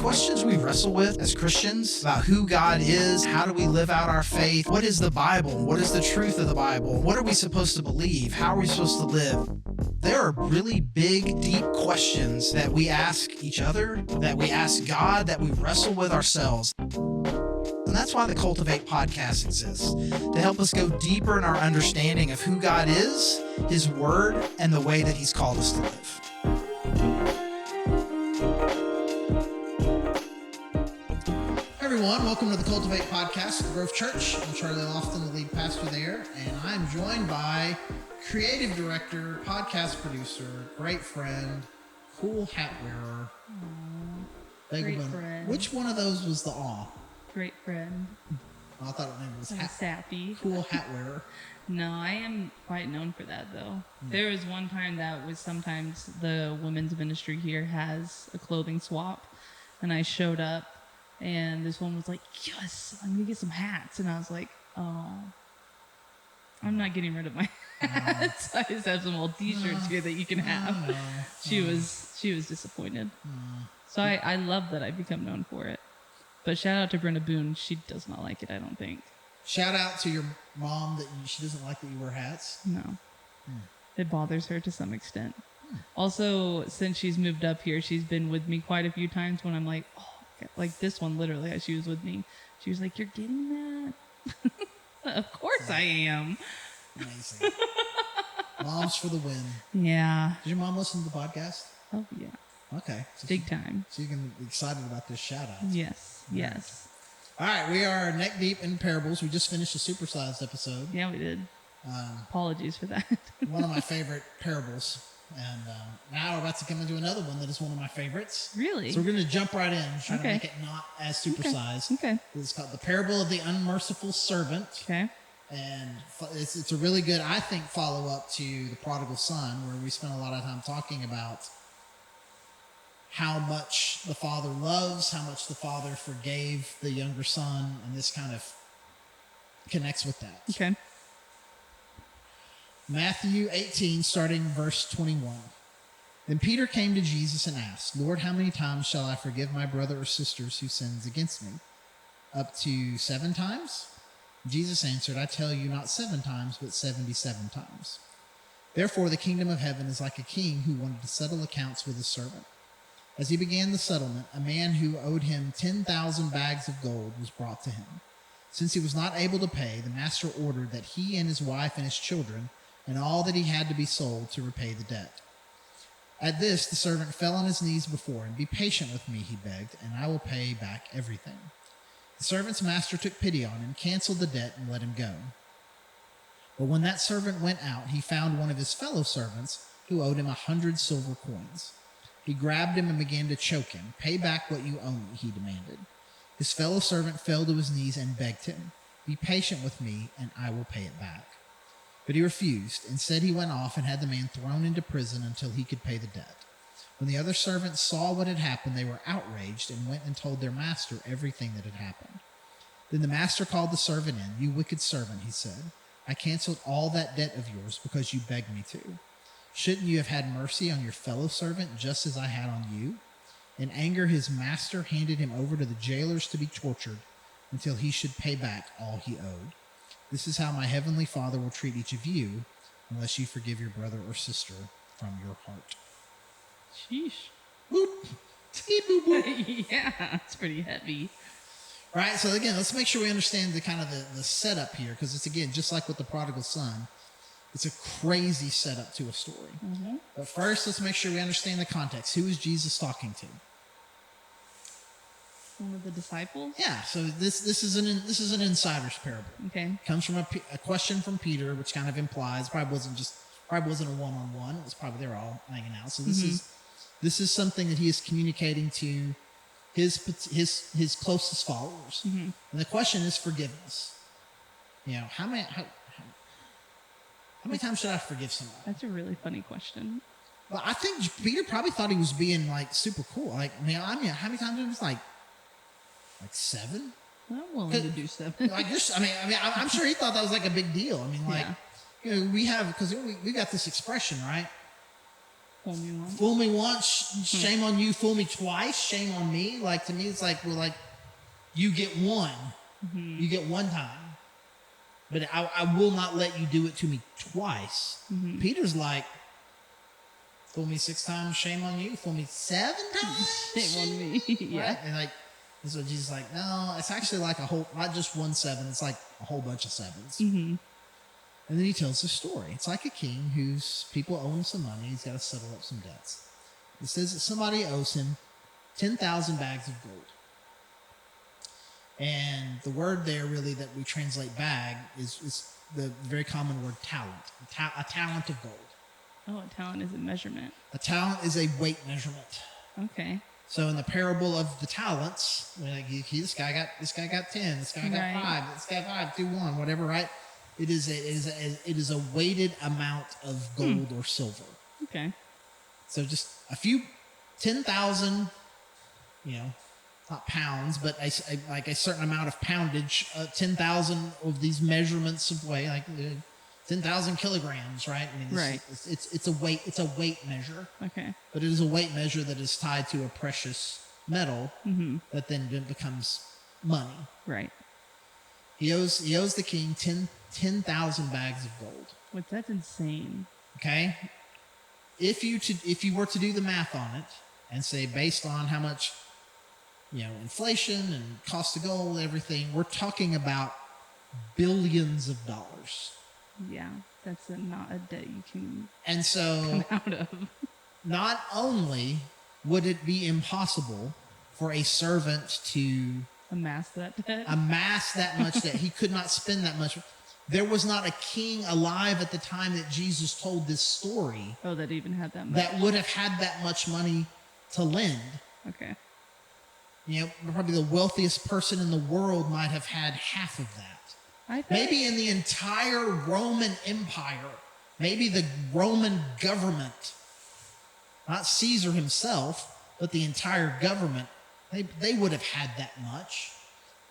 questions we wrestle with as Christians about who God is, how do we live out our faith, what is the Bible, what is the truth of the Bible, what are we supposed to believe, how are we supposed to live? There are really big, deep questions that we ask each other, that we ask God, that we wrestle with ourselves. And that's why the Cultivate podcast exists, to help us go deeper in our understanding of who God is, His Word, and the way that He's called us to live. Everyone, welcome to the Cultivate podcast at Grove Church. I'm Charlie Loften, the lead pastor there, and I'm joined by creative director, podcast producer, great friend, cool hat wearer, Great friend. Which one of those was the awe? Great friend. Oh, I thought her name was Sappy. Cool hat wearer. No, I am quite known for that, though. There was one time that was sometimes the women's ministry here has a clothing swap, and I showed up, and this one was like, yes, I'm going to get some hats. And I was like, oh, I'm not getting rid of my hats. I just have some old t-shirts here that you can have. She was disappointed. So I love that I've become known for it. But shout out to Brenda Boone. She does not like it, I don't think. Shout out to your mom that she doesn't like that you wear hats. No. It bothers her to some extent. Also, since she's moved up here, she's been with me quite a few times when I'm like, oh, like this one, literally, as she was with me. She was like, you're getting that? Of course I am. Amazing. Moms for the win. Yeah. Did your mom listen to the podcast? Oh, yeah. Okay. So Big time. So you can be excited about this shout out. Yes. Yes. All right. We are neck deep in parables. We just finished a supersized episode. Yeah, we did. Apologies for that. One of my favorite parables. And now we're about to come into another one that is one of my favorites. Really? So we're going to jump right in, try to make it not as supersized. Okay. It's called The Parable of the Unmerciful Servant. Okay. And it's a really good, I think, follow-up to The Prodigal Son, where we spent a lot of time talking about how much the father loves, how much the father forgave the younger son, and this kind of connects with that. Okay. Matthew 18, starting verse 21. Then Peter came to Jesus and asked, Lord, how many times shall I forgive my brother or sisters who sins against me? Up to 7 times? Jesus answered, I tell you, not 7 times, but 77 times. Therefore, the kingdom of heaven is like a king who wanted to settle accounts with his servant. As he began the settlement, a man who owed him 10,000 bags of gold was brought to him. Since he was not able to pay, the master ordered that he and his wife and his children and all that he had to be sold to repay the debt. At this, the servant fell on his knees before him. Be patient with me, he begged, and I will pay back everything. The servant's master took pity on him, canceled the debt, and let him go. But when that servant went out, he found one of his fellow servants who owed him 100 silver coins. He grabbed him and began to choke him. Pay back what you owe me, he demanded. His fellow servant fell to his knees and begged him, Be patient with me, and I will pay it back. But he refused. Instead, he went off and had the man thrown into prison until he could pay the debt. When the other servants saw what had happened, they were outraged and went and told their master everything that had happened. Then the master called the servant in. You wicked servant, he said. I canceled all that debt of yours because you begged me to. Shouldn't you have had mercy on your fellow servant just as I had on you? In anger, his master handed him over to the jailers to be tortured until he should pay back all he owed. This is how my heavenly Father will treat each of you unless you forgive your brother or sister from your heart. Sheesh. Boop. Yeah, it's pretty heavy. All right, so again, let's make sure we understand the kind of the setup here, because it's, again, just like with the prodigal son, it's a crazy setup to a story. Mm-hmm. But first, let's make sure we understand the context. Who is Jesus talking to? One of the disciples? Yeah, so this is an insider's parable. Okay. It comes from a question from Peter, which kind of implies probably wasn't a one-on-one. It was probably they were all hanging out. So this is something that he is communicating to his closest followers. Mm-hmm. And the question is forgiveness. You know, how many times should I forgive somebody? That's a really funny question. Well, I think Peter probably thought he was being like super cool. Like, I mean, how many times? It was like 7. I'm willing to do 7. Like just, I'm sure he thought that was like a big deal. I mean, like, you know, we got this expression, right? Fool me once. Fool me once, shame on you. Fool me twice, shame on me. Like, to me, it's like, we're like, you get one. Mm-hmm. You get one time. But I will not let you do it to me twice. Mm-hmm. Peter's like, fool me 6 times, shame on you. Fool me 7 times, shame on me. Yeah. Right? And like, and so Jesus is like, no, it's actually like a whole, not just 1 7. It's like a whole bunch of 7s. Mm-hmm. And then he tells the story. It's like a king whose people owe him some money. He's got to settle up some debts. It says that somebody owes him 10,000 bags of gold. And the word there really that we translate bag is the very common word talent. A talent of gold. Oh, a talent is a measurement. A talent is a weight measurement. Okay. So in the parable of the talents, like this guy got 10, this guy got 5, this guy 5, 2, 1, whatever, right? It is a weighted amount of gold or silver. Okay. So just a few 10,000, not pounds, but like a certain amount of poundage, 10,000 of these measurements of weight, like 10,000 kilograms, right? I mean, right. It's a weight measure. Okay. But it is a weight measure that is tied to a precious metal that then becomes money. Right. He owes the king 10,000 bags of gold. What? That's insane. Okay. If you were to do the math on it and say based on how much, inflation and cost of gold, everything, we're talking about billions of dollars. Yeah, that's not a debt you can come out of. Not only would it be impossible for a servant to amass that much debt, he could not spend that much. There was not a king alive at the time that Jesus told this story. Oh, that even had that much? That would have had that much money to lend. Okay. Probably the wealthiest person in the world might have had half of that. Maybe in the entire Roman Empire, maybe the Roman government, not Caesar himself, but the entire government, they would have had that much.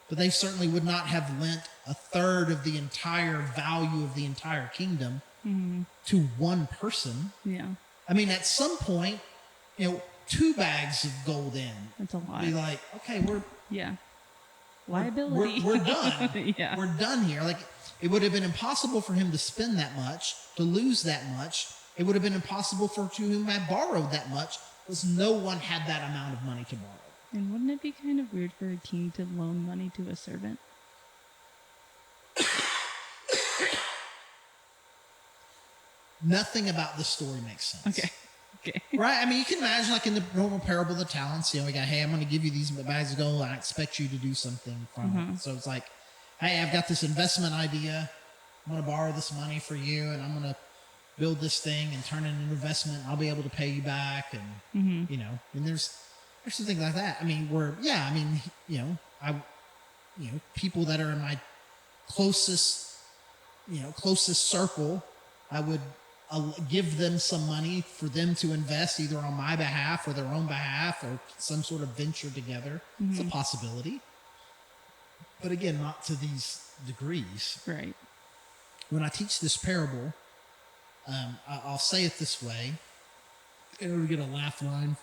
But they certainly would not have lent a third of the entire value of the entire kingdom to one person. Yeah. I mean, at some point, 2 bags of gold in. That's a lot. Be like, okay, liability. We're done. Yeah. We're done here. Like, it would have been impossible for him to spend that much, to lose that much. It would have been impossible to whom had borrowed that much, because no one had that amount of money to borrow. And wouldn't it be kind of weird for a king to loan money to a servant? Nothing about this story makes sense. Okay. Right? I mean, you can imagine, like in the normal parable of the talents, we got, hey, I'm going to give you these bags of gold. I expect you to do something from it. So it's like, hey, I've got this investment idea. I'm going to borrow this money for you, and I'm going to build this thing and turn it into an investment. I'll be able to pay you back. And, and there's some things like that. I mean, people that are in my closest circle, I would give them some money for them to invest either on my behalf or their own behalf or some sort of venture together. It's a possibility. But again, not to these degrees. Right. When I teach this parable, I'll say it this way in order to get a laugh line,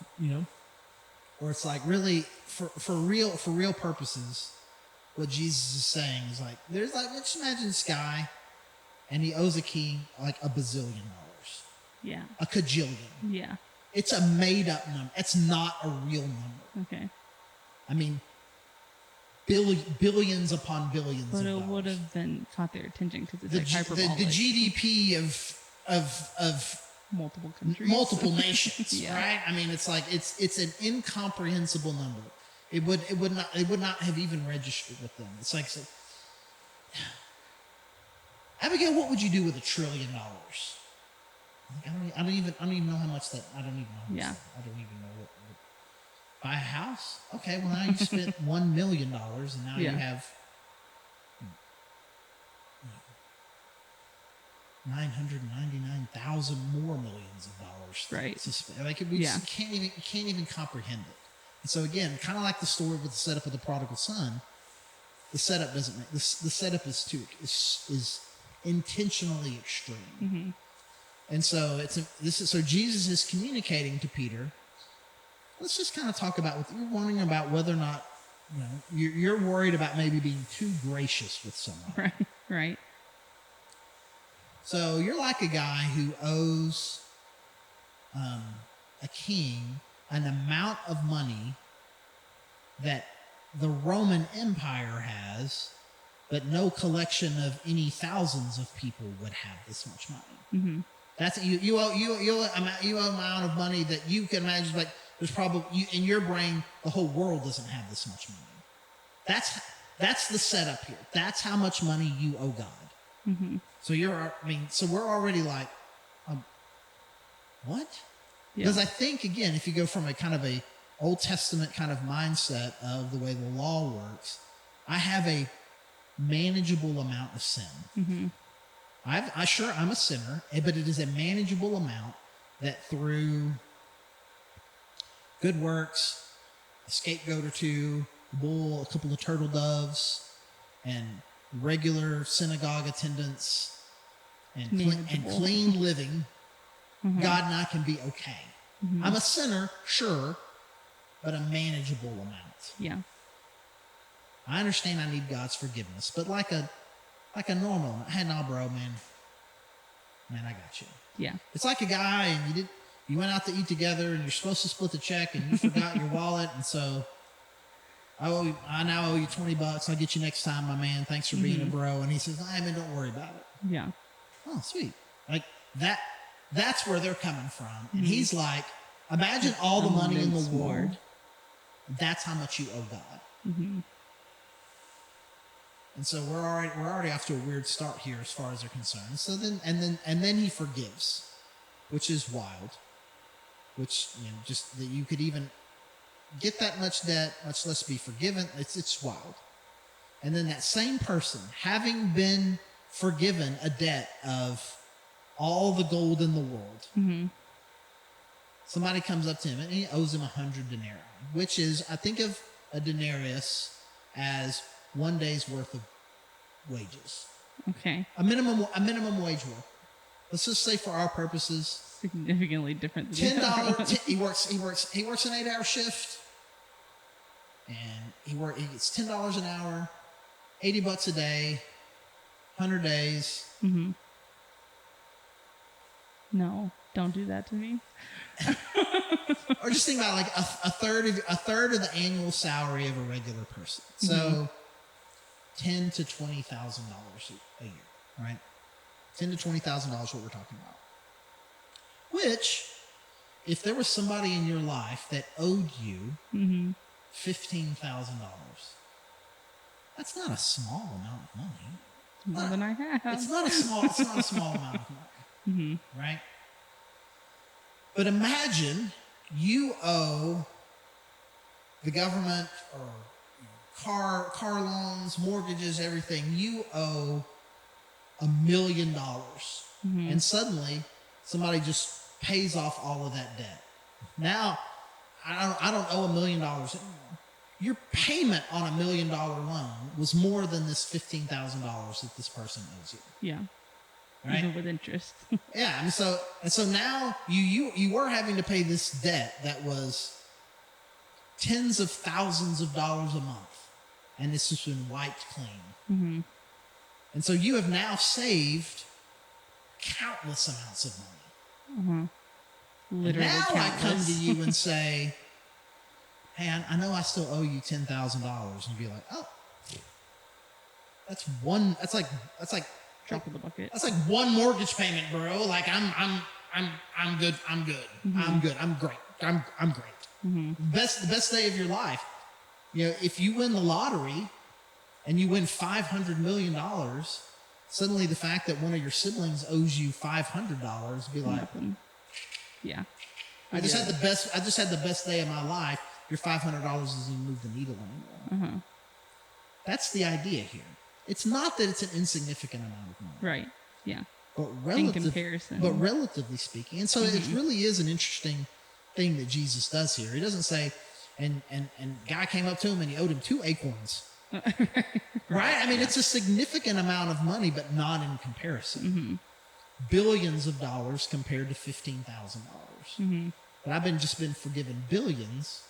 or it's like really for real purposes, what Jesus is saying is like, let's imagine this guy and he owes a king like $1 bazillion. Yeah. A cajillion. Yeah. It's a made up number. It's not a real number. Okay. I mean, billions upon billions. But of it dollars. Would have been caught their attention because it's hyperbolic. The GDP of multiple countries, multiple nations, yeah. Right? I mean, it's like it's an incomprehensible number. It would not have even registered with them. It's like, Abigail, what would you do with $1 trillion? I don't even know how much that. I don't even know. Yeah. I don't even know what. Buy a house? Okay, well now you spent $1 million, and now you have 999,000 more millions of dollars. Right. Like we just can't even comprehend it. And so again, kind of like the story with the setup of the prodigal son, the setup doesn't make the setup is intentionally extreme. And so so Jesus is communicating to Peter. Let's just kind of talk about what you're wondering about, whether or not you're worried about maybe being too gracious with someone. Right. So you're like a guy who owes a king an amount of money that the Roman Empire has, but no collection of any thousands of people would have this much money. Mm-hmm. That's you owe amount of money that you can imagine. Like there's probably in your brain, the whole world doesn't have this much money. That's the setup here. That's how much money you owe God. Mm-hmm. So we're already like, what? Because I think again, if you go from a kind of a Old Testament kind of mindset of the way the law works, I have a manageable amount of sin. Mm-hmm. I'm a sinner, but it is a manageable amount that through good works, a scapegoat or two, a bull, a couple of turtle doves, and regular synagogue attendance, and clean living, mm-hmm. God and I can be okay. Mm-hmm. I'm a sinner, sure, but a manageable amount. Yeah. I understand I need God's forgiveness, but like a normal, hey, nah, bro, man, I got you. Yeah. It's like a guy and you went out to eat together and you're supposed to split the check and you forgot your wallet, and so I now owe you $20. I'll get you next time, my man. Thanks for being a bro. And he says, man, don't worry about it. Yeah. Oh, sweet. Like that's where they're coming from. And he's like, imagine all the money in the world. That's how much you owe God. Mm-hmm. And so we're already off to a weird start here as far as they're concerned. So then he forgives, which is wild. Which just that you could even get that much debt, much less be forgiven. It's wild. And then that same person, having been forgiven a debt of all the gold in the world, mm-hmm. somebody comes up to him and he owes him 100 denarii, which is, I think of a denarius as 1 day's worth of wages. Okay. A minimum wage work. Let's just say for our purposes, significantly different than $10. He works an 8-hour shift, and he gets $10 an hour, $80 a day, 100 days. Mm-hmm. No, don't do that to me. Or just think about like a third of the annual salary of a regular person. So $10,000 to $20,000 a year, right? $10,000 to $20,000 what we're talking about. Which, if there was somebody in your life that owed you $15,000, that's not a small amount of money. More than I have. It's not a small amount of money, right? But imagine you owe the government or car loans, mortgages, everything. You owe $1 million, and suddenly somebody just pays off all of that debt. Now, I don't owe $1 million anymore. Your payment on $1 million loan was more than this $15,000 that this person owes you. Yeah. Right? Even with interest. Yeah. And so now you were having to pay this debt that was tens of thousands of dollars a month, and it's just been wiped clean. Mm-hmm. And so you have now saved countless amounts of money. Mm-hmm. Literally now countless. I come to you and say, hey, I know I still owe you $10,000, and you'd be like, oh, that's like drop of the bucket. That's like one mortgage payment, bro. Like I'm good. I'm good. I'm great. I'm great. The best day of your life. If you win the lottery and you win $500 million, suddenly the fact that one of your siblings owes you $500 be like, nothing. Yeah. I just had the best day of my life. Your $500 doesn't even move the needle anymore. That's the idea here. It's not that it's an insignificant amount of money. Right. Yeah. But in comparison. But relatively speaking. And so it really is an interesting thing that Jesus does here. He doesn't say, and guy came up to him and he owed him 2 acorns. Right? I mean, it's a significant amount of money, but not in comparison. billions of dollars compared to $15,000. Mm-hmm. But I've just been forgiven billions.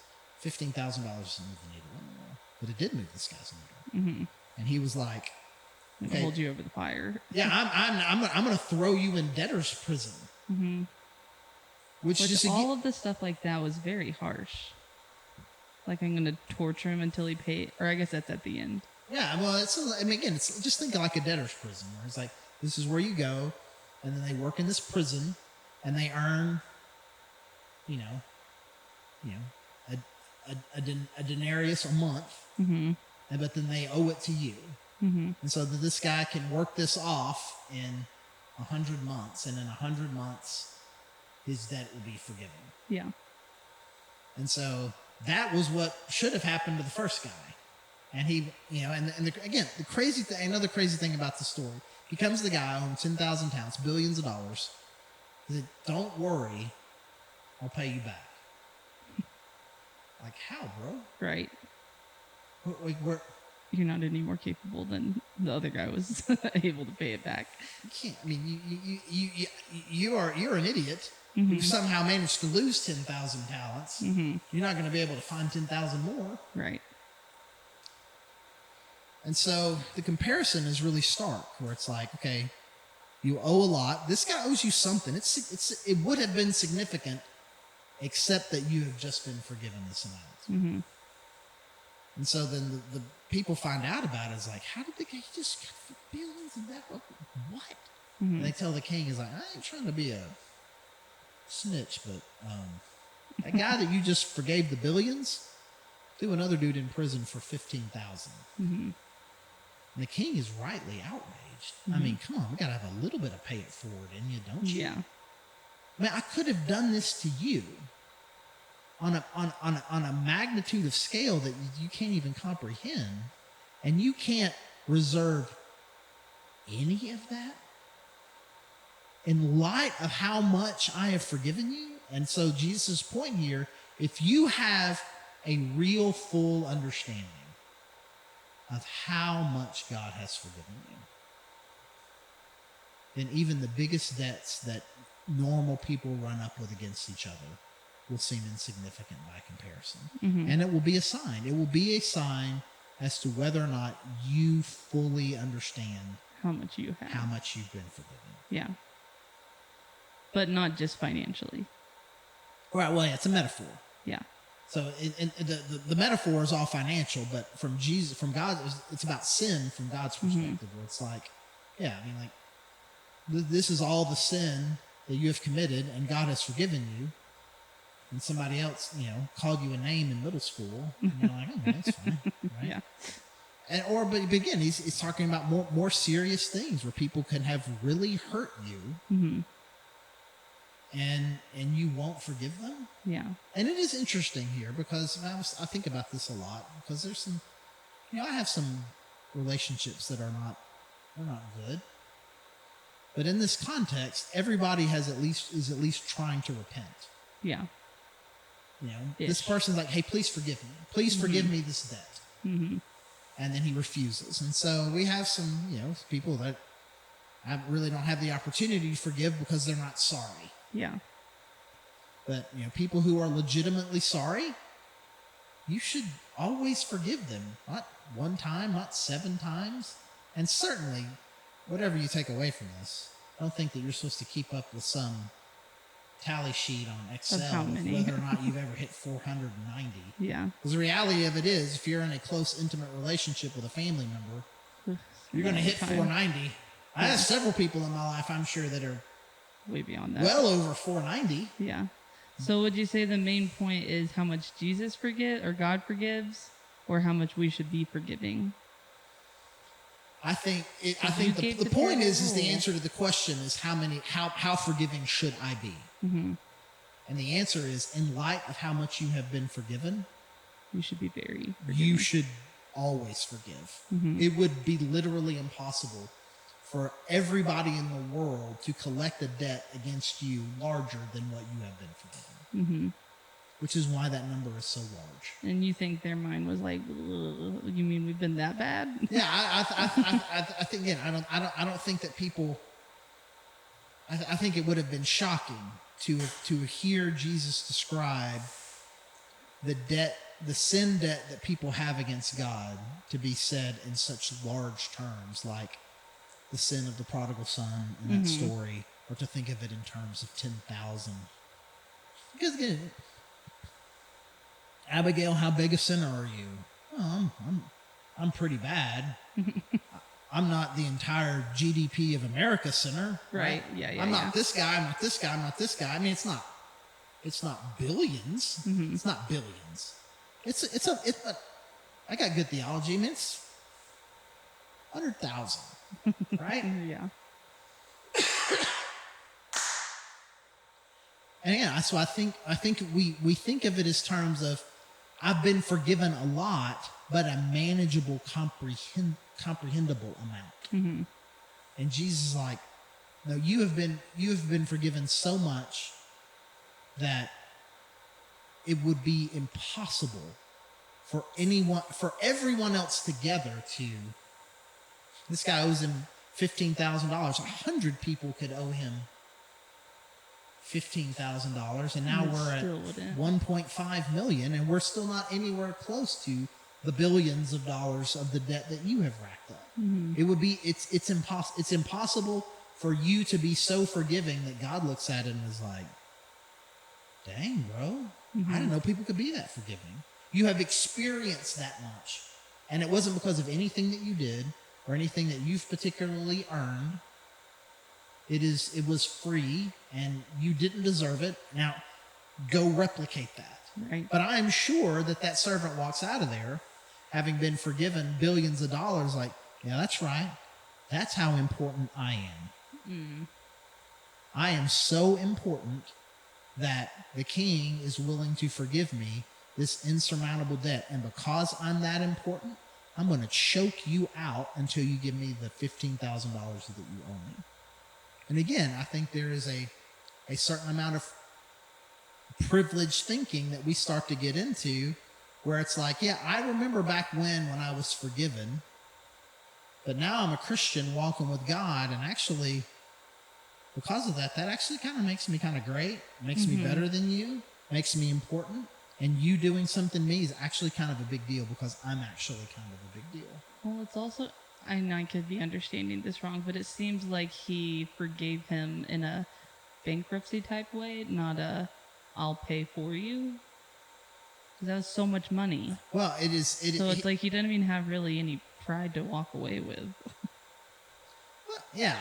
$15,000 doesn't move the needle anymore. But it did move this guy's needle. Mm-hmm. And he was like, okay, hold you over the fire. Yeah, I'm going to throw you in debtor's prison. Mm-hmm. Which just all of the stuff like that was very harsh. Like, I'm going to torture him until he pays, or I guess that's at the end. Yeah, well, again, it's just think of like a debtor's prison, where it's like, this is where you go, and then they work in this prison, and they earn, a denarius a month, mm-hmm. but then they owe it to you. Mm-hmm. And so that this guy can work this off in 100 months, and in 100 months, his debt will be forgiven. Yeah. And so that was what should have happened to the first guy. And he, again, another crazy thing about the story, he comes to the guy who owns 10,000 talents, billions of dollars. He said, "Don't worry, I'll pay you back." Like, how, bro? Right. We're You're not any more capable than the other guy was able to pay it back. You can't. I mean, you're an idiot. Mm-hmm. Who somehow managed to lose 10,000 talents. Mm-hmm. You're not going to be able to find 10,000 more. Right. And so the comparison is really stark, where it's like, okay, you owe a lot. This guy owes you something. It would have been significant, except that you have just been forgiven this amount. Mm-hmm. And so then the people find out about it. It's like, how did the guy just get for billions of that? What? Mm-hmm. And they tell the king, he's like, I ain't trying to be a snitch, but that guy that you just forgave the billions, threw another dude in prison for 15,000. Mm-hmm. And the king is rightly outraged. Mm-hmm. I mean, come on, we gotta have a little bit of pay it forward in you, don't you? Yeah. I mean, I could have done this to you on a magnitude of scale that you can't even comprehend, and you can't reserve any of that in light of how much I have forgiven you. And so Jesus' point here, if you have a real full understanding of how much God has forgiven you, then even the biggest debts that normal people run up with against each other will seem insignificant by comparison. Mm-hmm. And it will be a sign. It will be a sign as to whether or not you fully understand how much you have. How much you've been forgiven. Yeah. But not just financially. Right, well, yeah, it's a metaphor. Yeah. So the metaphor is all financial, but from God, it's about sin from God's perspective, mm-hmm. where it's like, yeah, I mean, like, this is all the sin that you have committed, and God has forgiven you. And somebody else, called you a name in middle school, and you're like, oh, that's fine, right? Yeah. But again, he's talking about more serious things where people can have really hurt you. Mm-hmm. And you won't forgive them? Yeah. And it is interesting here because I think about this a lot, because there's some, I have some relationships that are not good. But in this context, everybody is at least trying to repent. Yeah. This person's like, hey, please forgive me. Please forgive me this debt. Mm-hmm. And then he refuses. And so we have some, people that really don't have the opportunity to forgive because they're not sorry. Yeah. But, people who are legitimately sorry, you should always forgive them. Not one time, not 7 times. And certainly, whatever you take away from this, I don't think that you're supposed to keep up with some tally sheet on Excel of whether or not you've ever hit 490. Yeah. Because the reality of it is, if you're in a close, intimate relationship with a family member, you're going to hit 490. Yeah. I have several people in my life, I'm sure, that are way beyond that. Well over 490. Yeah. So would you say the main point is how much Jesus or God forgives, or how much we should be forgiving? I think the point is the answer to the question is how forgiving should I be? Mm-hmm. And the answer is, in light of how much you have been forgiven, you should be very forgiving. You should always forgive. Mm-hmm. It would be literally impossible for everybody in the world to collect a debt against you larger than what you have been forgiven. Mm-hmm. Which is why that number is so large. And you think their mind was like, you mean we've been that bad? Yeah, I think again, I don't think that people I think it would have been shocking to hear Jesus describe the sin debt that people have against God to be said in such large terms, like the sin of the prodigal son in that story, or to think of it in terms of 10,000. Because again, Abigail, how big a sinner are you? Oh, I'm pretty bad. I'm not the entire GDP of America sinner. Right. Yeah. I'm not this guy. I'm not this guy. I'm not this guy. I mean, it's not billions. It's not billions. It's a. I got good theology. I mean, it's 100,000. Right? Yeah. And yeah, so I think we think of it as terms of I've been forgiven a lot, but a manageable, comprehensible amount. And Jesus is like, no, you have been forgiven so much that it would be impossible for everyone else together to. This guy owes him $15,000. 100 people could owe him $15,000, and now we're at 1.5 million, and we're still not anywhere close to the billions of dollars of the debt that you have racked up. It would be it's impossible for you to be so forgiving that God looks at it and is like, dang, bro, I didn't know people could be that forgiving. You have experienced that much, and it wasn't because of anything that you did or anything that you've particularly earned. It was free, and you didn't deserve it. Now, go replicate that. Right. But I'm sure that servant walks out of there, having been forgiven billions of dollars, like, yeah, that's right. That's how important I am. I am so important that the king is willing to forgive me this insurmountable debt. And because I'm that important, I'm going to choke you out until you give me the $15,000 that you owe me. And again, I think there is a certain amount of privileged thinking that we start to get into where it's like, yeah, I remember back when I was forgiven, but now I'm a Christian walking with God, and actually, because of that actually kind of makes me kind of great, makes me better than you, makes me important, and you doing something to me is actually kind of a big deal because I'm actually kind of a big deal. Well, it's also, I could be understanding this wrong, but it seems like he forgave him in a bankruptcy type way, not a I'll pay for you. Because that was so much money. Well, it is. It's like he didn't even have really any pride to walk away with. Well, yeah.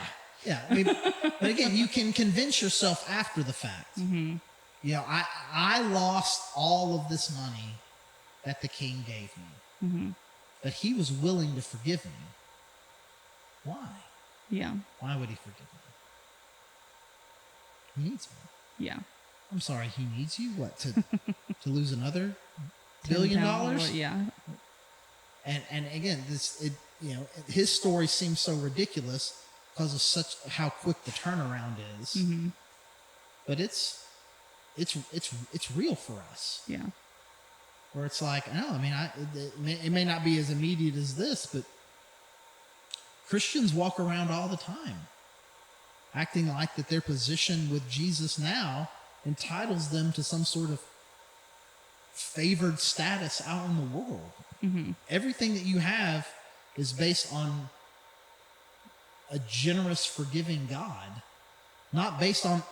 I mean, but again, you can convince yourself after the fact. You know, I lost all of this money that the king gave me, but he was willing to forgive me. Why? Yeah. Why would he forgive me? He needs me. Yeah. I'm sorry, he needs you? What, to lose another $1 billion? Yeah. And again, his story seems so ridiculous because of how quick the turnaround is. But it's real for us. Yeah. Where it's like, no, I mean, it may not be as immediate as this, but Christians walk around all the time acting like that their position with Jesus now entitles them to some sort of favored status out in the world. Everything that you have is based on a generous, forgiving God, not based on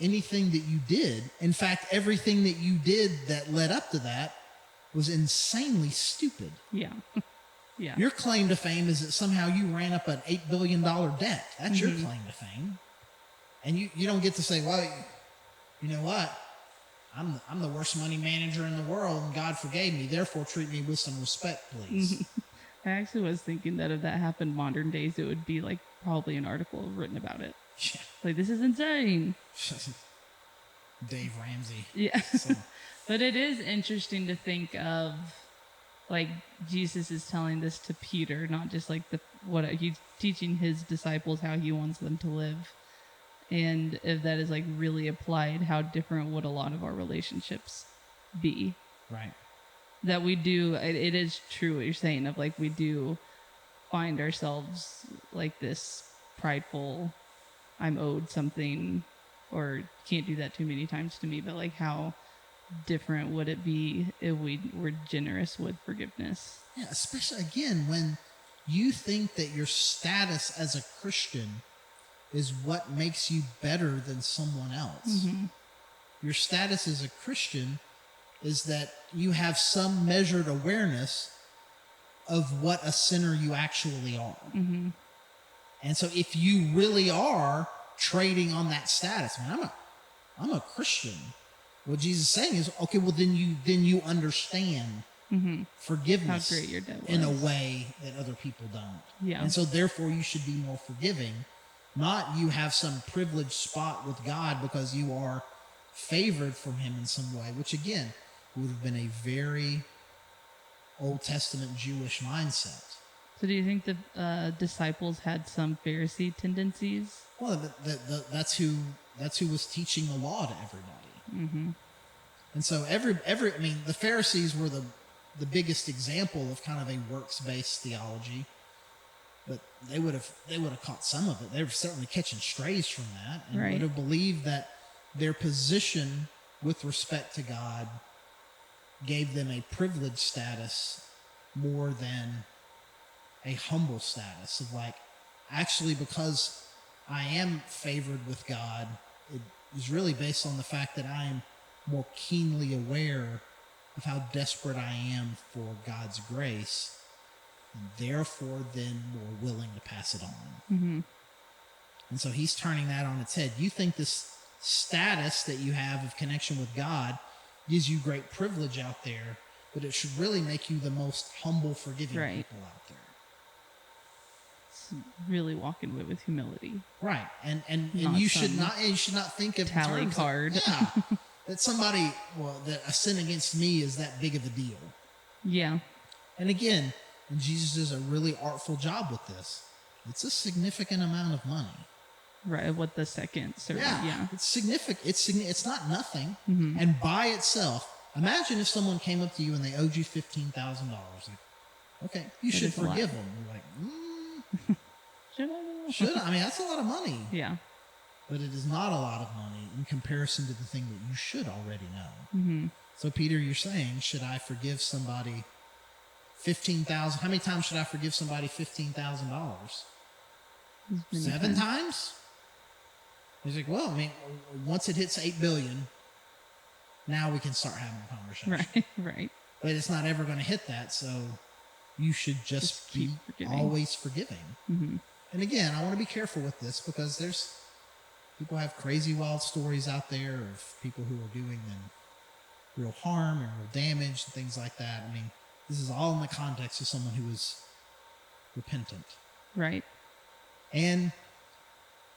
anything that you did. In fact, everything that you did that led up to that was insanely stupid. Yeah. Yeah. Your claim to fame is that somehow you ran up an $8 billion debt. That's your claim to fame. And you don't get to say, well, you know what? I'm the worst money manager in the world, and God forgave me. Therefore, treat me with some respect, please. I actually was thinking that if that happened modern days, it would be like probably an article written about it. Yeah. Like, this is insane. Dave Ramsey. Yeah. But it is interesting to think of, like, Jesus is telling this to Peter, not just like what he's teaching his disciples how he wants them to live. And if that is like really applied, how different would a lot of our relationships be? Right. That we do, it is true what you're saying, of like we do find ourselves like this prideful I'm owed something, or can't do that too many times to me, but like how different would it be if we were generous with forgiveness? Yeah, especially again when you think that your status as a Christian is what makes you better than someone else. Your status as a Christian is that you have some measured awareness of what a sinner you actually are. And so if you really are trading on that status, man, I'm a Christian. What Jesus is saying is, okay, well then you understand forgiveness How great your debt in a was. way that other people don't. Yeah. And so therefore you should be more forgiving. Not you have some privileged spot with God because you are favored from him in some way, which again would have been a very Old Testament Jewish mindset. So do you think the disciples had some Pharisee tendencies? Well, that's who was teaching the law to everybody. And so I mean, the Pharisees were the biggest example of kind of a works-based theology, but they would have caught some of it. They were certainly catching strays from that, and Right. would have believed that their position with respect to God gave them a privileged status more than a humble status of like, actually, because I am favored with God, it is really based on the fact that I am more keenly aware of how desperate I am for God's grace, and therefore then more willing to pass it on. And so he's turning that on its head. You think this status that you have of connection with God gives you great privilege out there, but it should really make you the most humble, forgiving Right. people out there. It's really walking with humility. Right. And Not you should some not think of tally terms card. that somebody, that a sin against me is that big of a deal. Yeah. And again, and Jesus does a really artful job with this. It's a significant amount of money. Right. What the second servant. Yeah. It's significant. It's not nothing. And by itself, imagine if someone came up to you and they owed you $15,000. Like, okay, you That should is a lot. forgive them. You're like, Should I? should I? I mean, that's a lot of money. Yeah. But it is not a lot of money in comparison to the thing that you should already know. So, Peter, you're saying, should I forgive somebody $15,000? How many times should I forgive somebody $15,000? 7 times? He's like, well, I mean, once it hits 8 billion, now we can start having a conversation. Right. Right. But it's not ever going to hit that, so you should just keep be forgiving. always forgiving. And again, I want to be careful with this because there's people have crazy wild stories out there of people who are doing them real harm and real damage and things like that. I mean, this is all in the context of someone who is repentant. Right. And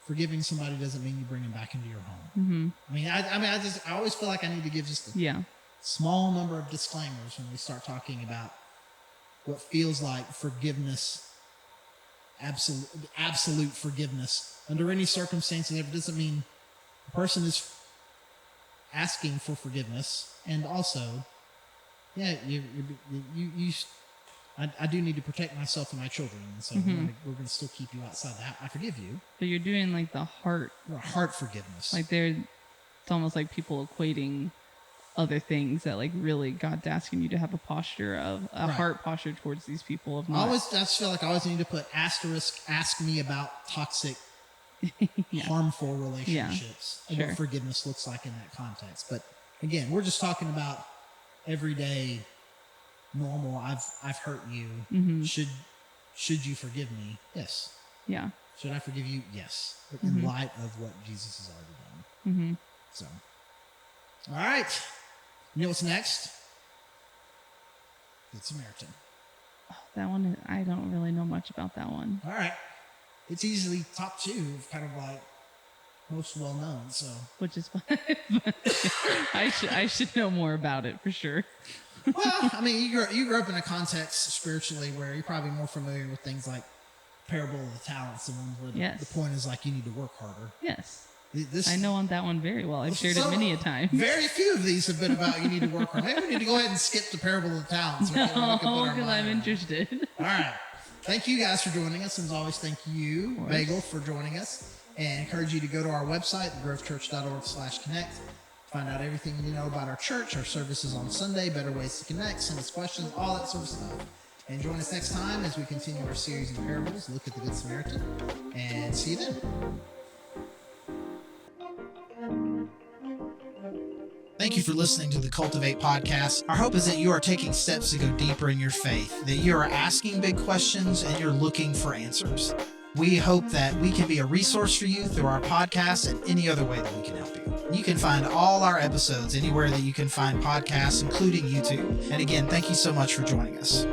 forgiving somebody doesn't mean you bring them back into your home. I mean, I always feel like I need to give just a Yeah. small number of disclaimers when we start talking about what feels like forgiveness, absolute forgiveness under any circumstances. It doesn't mean the person is asking for forgiveness, and also, yeah, I do need to protect myself and my children, and so we're going to still keep you outside the house. I forgive you. But you're doing like the heart. Heart forgiveness. Like it's almost like people equating other things that like really God's asking you to have a posture of a Right. heart posture towards these people of I not. just feel like I always need to put asterisk, ask me about toxic, Yeah. harmful relationships and Sure. what forgiveness looks like in that context. But again, we're just talking about everyday, normal, I've hurt you. Should you forgive me? Yes. Yeah. Should I forgive you? Yes. But in light of what Jesus has already done. So, all right. You know what's next? Good Samaritan. That one, I don't really know much about that one. All right. It's easily top 2 of kind of like most well known. So, Which is fine. I should know more about it for sure. well, I mean, you grew up in a context spiritually where you're probably more familiar with things like parable of the talents, the ones where Yes. the point is like you need to work harder. Yes. This, I know on that one very well. I've shared it many a time. Very few of these have been about you need to work hard. Maybe we need to go ahead and skip the parable of the talents. No, We can put our because mind I'm around it. interested. All right. Thank you guys for joining us. And as always, thank you, Bagel, for joining us. And encourage you to go to our website, grovechurch.org/connect. Find out everything you know about our church, our services on Sunday, better ways to connect, send us questions, all that sort of stuff. And join us next time as we continue our series in parables, look at the Good Samaritan, and see you then. Thank you for listening to the Cultivate podcast. Our hope is that you are taking steps to go deeper in your faith, that you are asking big questions and you're looking for answers. We hope that we can be a resource for you through our podcast and any other way that we can help you. You can find all our episodes anywhere that you can find podcasts, including YouTube. And again, thank you so much for joining us.